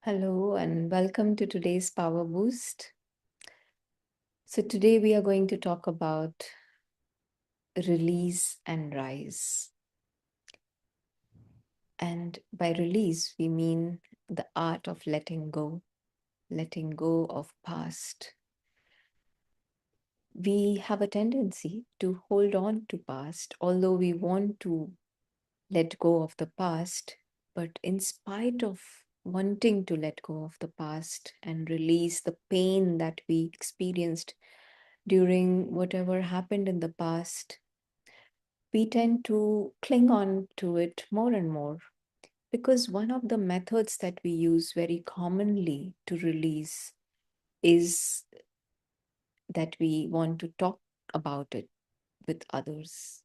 Hello and welcome to today's Power Boost. So, today we are going to talk about release and rise. And by release, we mean the art of letting go of past. We have a tendency to hold on to past, although we want to let go of the past, but in spite of wanting to let go of the past and release the pain that we experienced during whatever happened in the past, we tend to cling on to it more and more because one of the methods that we use very commonly to release is that we want to talk about it with others.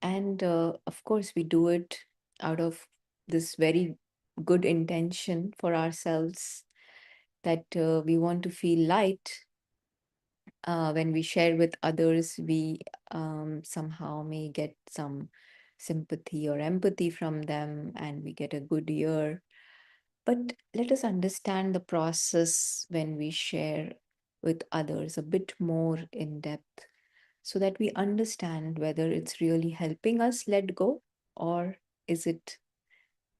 And of course, we do it out of this very good intention for ourselves that we want to feel light. When we share with others, we somehow may get some sympathy or empathy from them and we get a good ear. But let us understand the process when we share with others a bit more in depth so that we understand whether it's really helping us let go or is it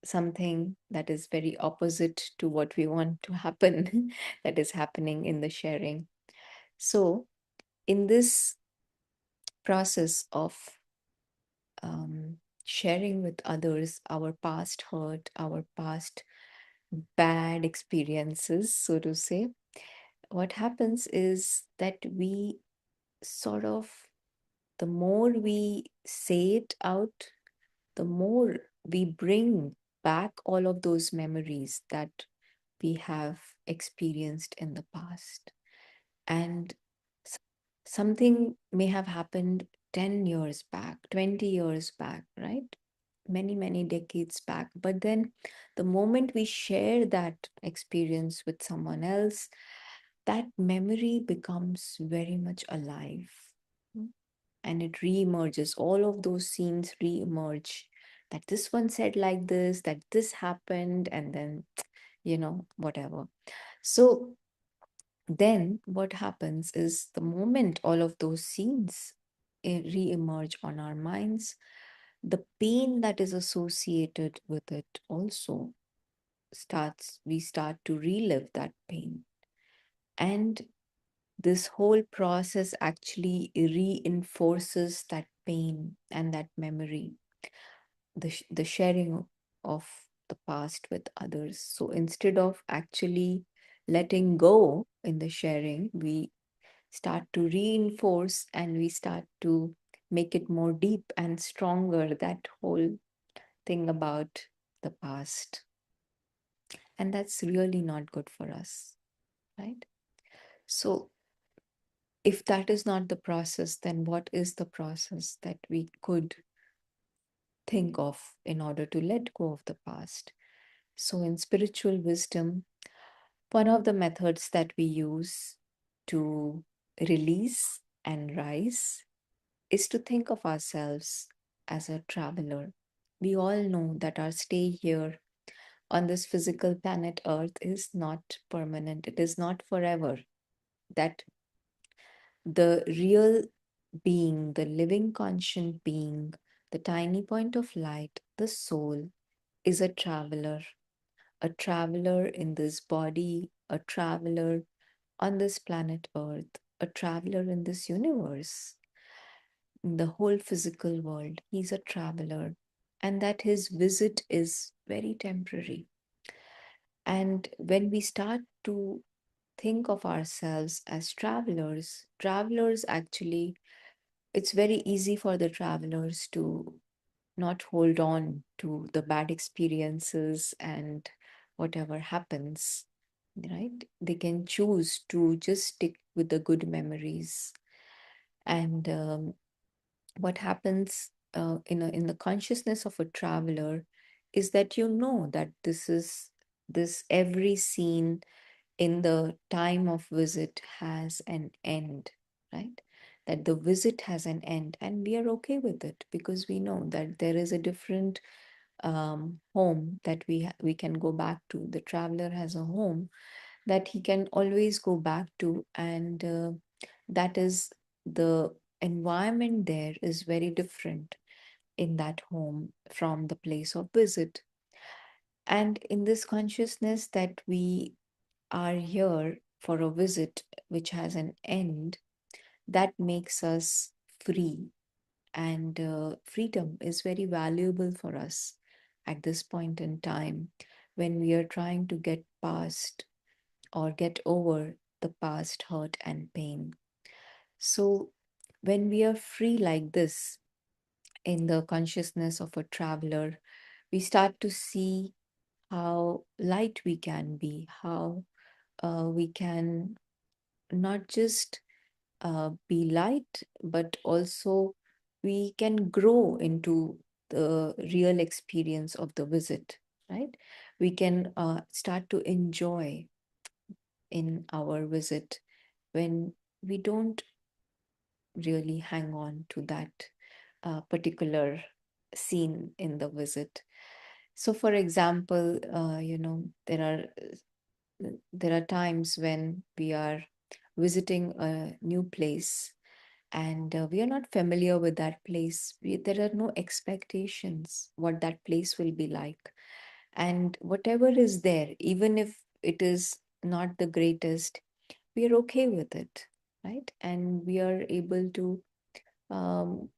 something that is very opposite to what we want to happen that is happening in the sharing. So, in this process of sharing with others our past hurt, our past bad experiences, so to say, what happens is that we sort of, the more we say it out, the more we bring back all of those memories that we have experienced in the past. And something may have happened 10 years back, 20 years back, right? Many, many decades back. But then the moment we share that experience with someone else, that memory becomes very much alive. And it re-emerges. All of those scenes re-emerge. That this one said like this, that this happened, and then, whatever. So then what happens is the moment all of those scenes re-emerge on our minds, the pain that is associated with it also we start to relive that pain. And this whole process actually reinforces that pain and that memory, the sharing of the past with others. So instead of actually letting go in the sharing, we start to reinforce and we start to make it more deep and stronger, that whole thing about the past. And that's really not good for us, right? So, if that is not the process, then what is the process that we could think of in order to let go of the past? So, in spiritual wisdom, one of the methods that we use to release and rise is to think of ourselves as a traveler. We all know that our stay here on this physical planet Earth is not permanent, it is not forever. That the real being, the living conscient being, the tiny point of light, the soul, is a traveler in this body, a traveler on this planet Earth, a traveler in this universe, in the whole physical world. He's a traveler, and that his visit is very temporary. And when we start to think of ourselves as travelers, travelers actually, it's very easy for the travelers to not hold on to the bad experiences and whatever happens, right? They can choose to just stick with the good memories. And what happens in the consciousness of a traveler is that you know that this every scene in the time of visit has an end, right? That the visit has an end, and we are okay with it because we know that there is a different home that we can go back to. The traveler has a home that he can always go back to, and that is the environment there is very different in that home from the place of visit. And in this consciousness that we are here for a visit which has an end, that makes us free. And freedom is very valuable for us at this point in time when we are trying to get past or get over the past hurt and pain. So, when we are free like this in the consciousness of a traveler, we start to see how light we can be, how we can not just be light, but also we can grow into the real experience of the visit, right? We can start to enjoy in our visit when we don't really hang on to that particular scene in the visit. So, for example, there are times when we are visiting a new place and we are not familiar with that place. There are no expectations what that place will be like, and whatever is there, even if it is not the greatest, we are okay with it, right? And we are able to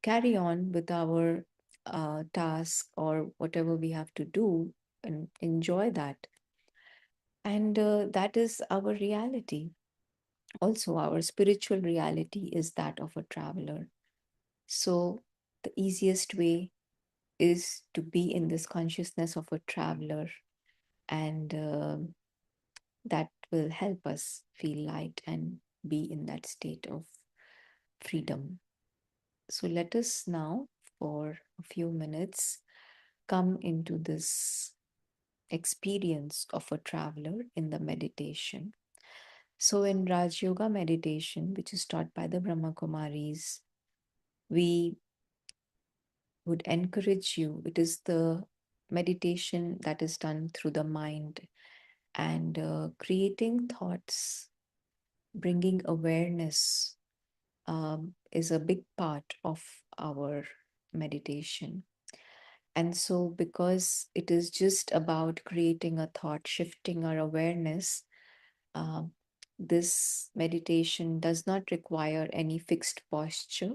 carry on with our task or whatever we have to do and enjoy that. And that is our reality. Also, our spiritual reality is that of a traveler. So, the easiest way is to be in this consciousness of a traveler, and that will help us feel light and be in that state of freedom. So, let us now, for a few minutes, come into this experience of a traveler in the meditation. So, in Raj Yoga meditation, which is taught by the Brahma Kumaris, we would encourage you. It is the meditation that is done through the mind, and creating thoughts, bringing awareness is a big part of our meditation. And so, because it is just about creating a thought, shifting our awareness, uh, this meditation does not require any fixed posture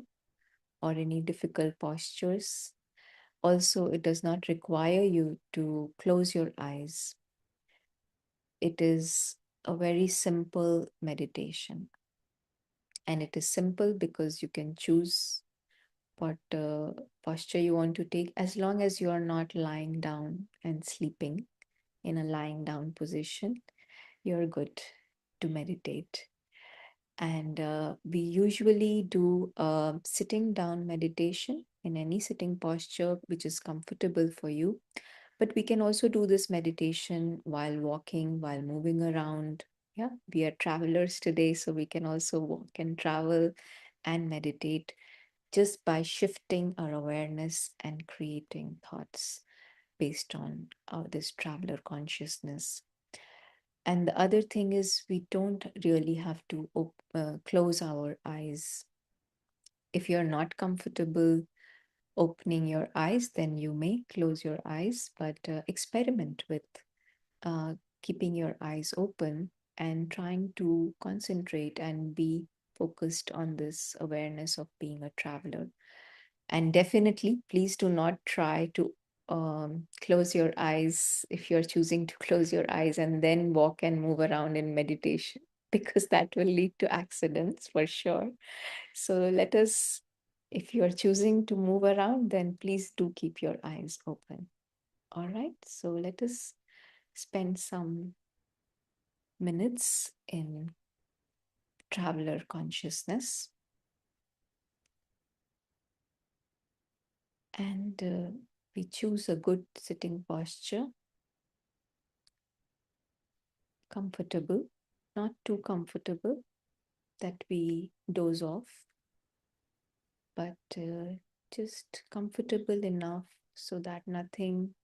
or any difficult postures. Also, it does not require you to close your eyes. It is a very simple meditation. And it is simple because you can choose what posture you want to take as long as you are not lying down and sleeping in a lying down position. You're good to meditate. And we usually do sitting down meditation in any sitting posture which is comfortable for you. But we can also do this meditation while walking, while moving around. Yeah, we are travelers today, so we can also walk and travel and meditate just by shifting our awareness and creating thoughts based on this traveler consciousness. And the other thing is, we don't really have to close our eyes. If you're not comfortable opening your eyes, then you may close your eyes, but experiment with uh, keeping your eyes open and trying to concentrate and be focused on this awareness of being a traveler. And definitely, please do not try to close your eyes if you're choosing to close your eyes and then walk and move around in meditation, because that will lead to accidents for sure. So let us, if you're choosing to move around, then please do keep your eyes open. All right, so let us spend some minutes in traveler consciousness, and we choose a good sitting posture, comfortable, not too comfortable that we doze off, but just comfortable enough so that nothing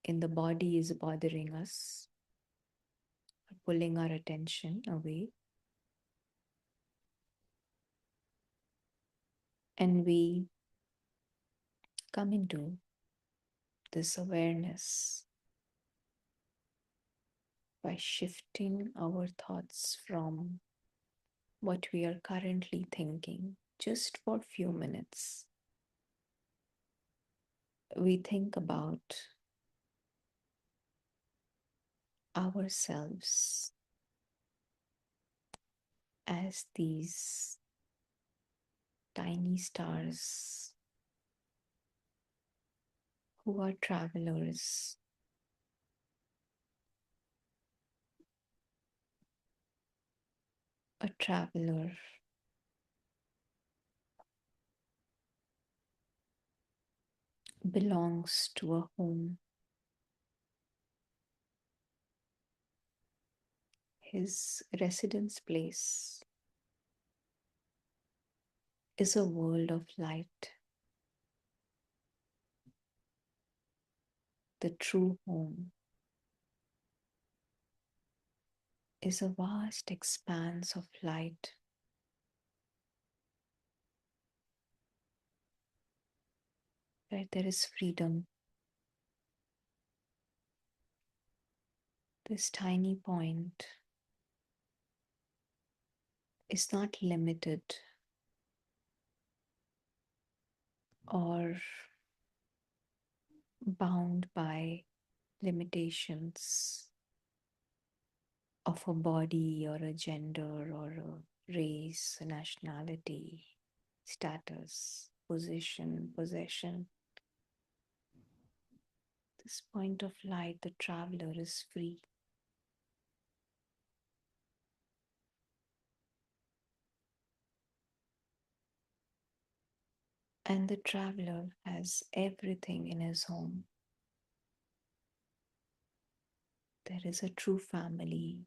in the body is bothering us, pulling our attention away. And we come into this awareness by shifting our thoughts from what we are currently thinking just for a few minutes. We think about ourselves as these tiny stars who are travelers. A traveler belongs to a home. His residence place is a world of light. The true home is a vast expanse of light where there is freedom. This tiny point is not limited or bound by limitations of a body or a gender or a race, a nationality, status, position, possession. This point of light, the traveler is free. And the traveler has everything in his home. There is a true family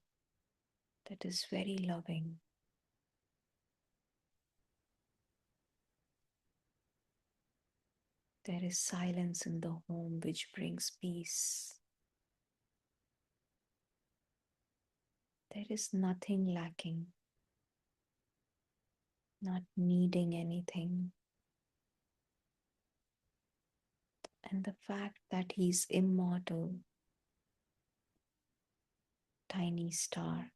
that is very loving. There is silence in the home which brings peace. There is nothing lacking, not needing anything. And the fact that he's immortal, tiny star,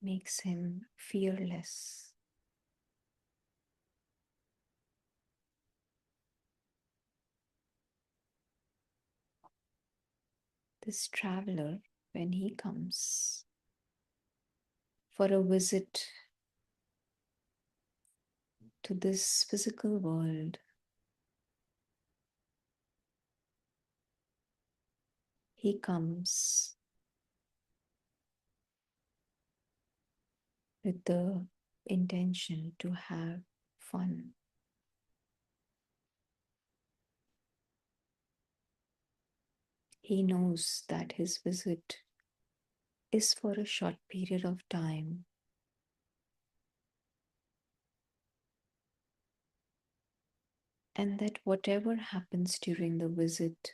makes him fearless. This traveler, when he comes for a visit to this physical world, he comes with the intention to have fun. He knows that his visit is for a short period of time, and that whatever happens during the visit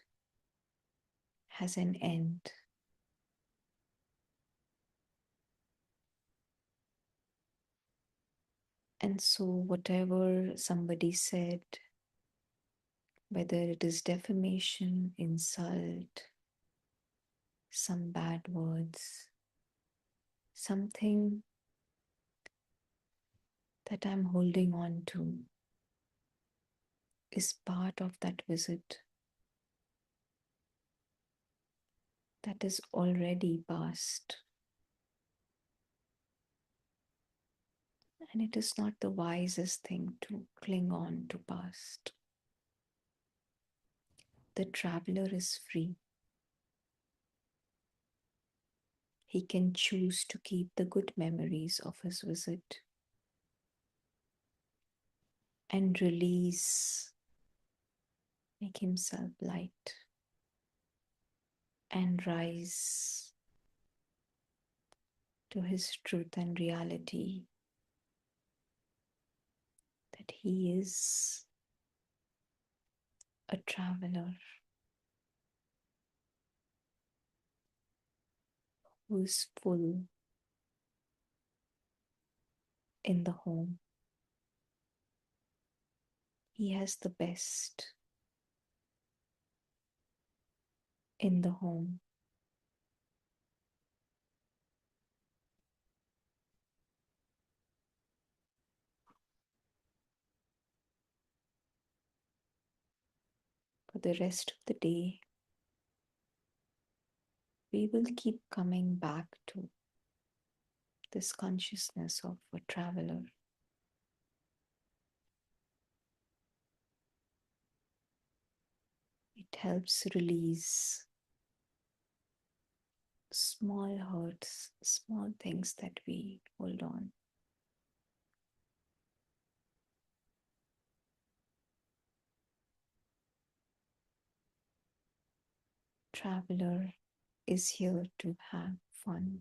has an end. And so, whatever somebody said, whether it is defamation, insult, some bad words, something that I'm holding on to, is part of that visit that is already past. And it is not the wisest thing to cling on to past. The traveler is free. He can choose to keep the good memories of his visit and release, make himself light and rise to his truth and reality that he is a traveler who is full in the home. He has the best in the home. For the rest of the day, we will keep coming back to this consciousness of a traveler. It helps release small hurts, small things that we hold on. Traveler is here to have fun.